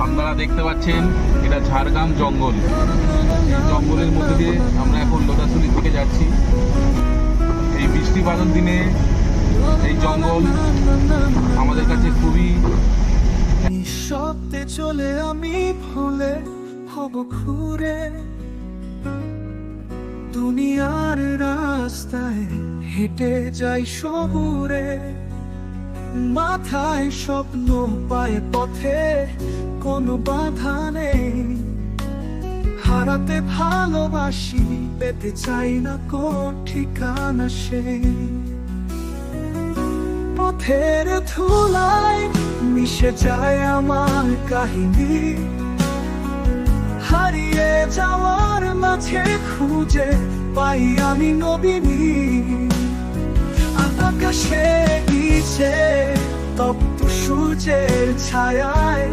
আপনারা দেখতে পাচ্ছেন এটা ঝাড়গ্রাম জঙ্গল। এই জঙ্গলের মধ্যে দিয়ে আমরা এখন লোধাশুলি থেকে যাচ্ছি। এই বৃষ্টি বাদল দিনে এই জঙ্গল আমাদের কাছে খুবই নিঃশব্দে চলে আমি ভুলে হব ঘুরে দুনিয়ার রাস্তায় হেঁটে যাই সবুরে, মাথায় স্বপ্ন পায়ে পথে কোনো বাধা নেই। হারাতে ভালোবাসি, পেতে চাই না কোন ঠিকানা সেই। পথের ধুলায় মিশে যায় আমার কাহিনী, হারিয়ে যাওয়ার মাঝে খুঁজে পাই আমি নবীনী। আকাশে নিচে তপ্ত সূর্যের ছায়ায়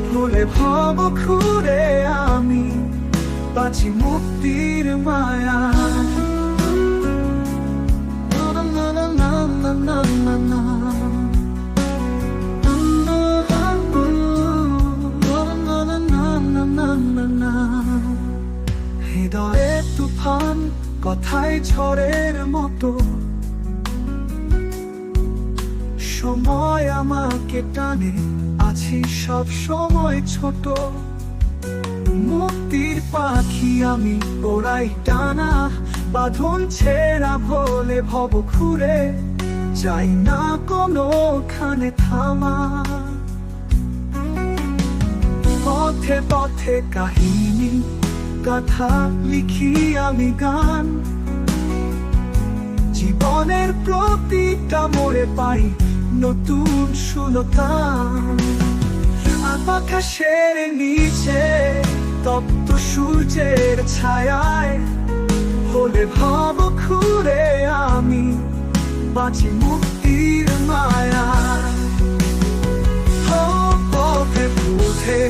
ভুলে ভব ঘুরে আমি বাঁচি মুক্তির মায়ায়। হৃদয়ে তুফান, কথায় ঝড়ের মতো, সময় আমাকে টানে, আছি সব সময় ছোট। মুক্তির পাখি আমি, ওরাই টানা বাঁধন ছেঁড়া ভোলে ভব ঘুরে যাই না কোনোখানে থামা। পথে পথে কাহিনী কথা লিখি আমি গান, জীবনের প্রতিটা মোড়ে পাই নতুন সুলতান। আকাশের নিচে তপ্ত সূর্যের ছায়ায় হলে ভাব ঘুরে আমি বাঁচি মুক্তির মায়ায়। পথে পথে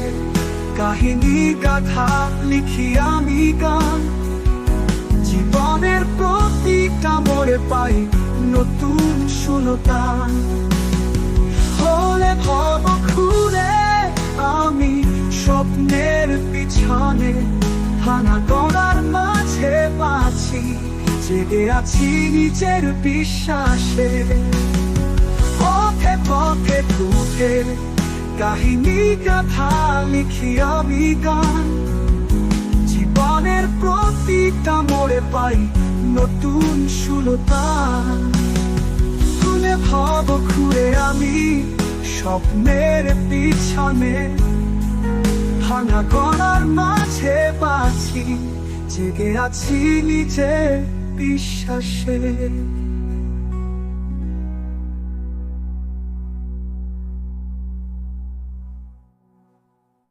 কাহিনী গাথা লিখি আমি গান, জীবনের প্রতিটা মোড়ে পাই নতুন সুলতান। হলে ভব ঘুরে আমি স্বপ্নের পিছনে, ভাঙা গড়ার মাঝে বাঁচি, জেগে আছি নিজের বিশ্বাসে। পথে পথে ঘুরে কাহিনী গাথা লিখি আমি গান, জীবনের প্রতিটা মোড়ে পাই নতুন সুলতান। ভুলে ভব ঘুরে আমি স্বপ্নের পিছনে, ভাঙা গড়ার মাঝে বাঁচি, জেগে আছি নিজে বিশ্বাসে।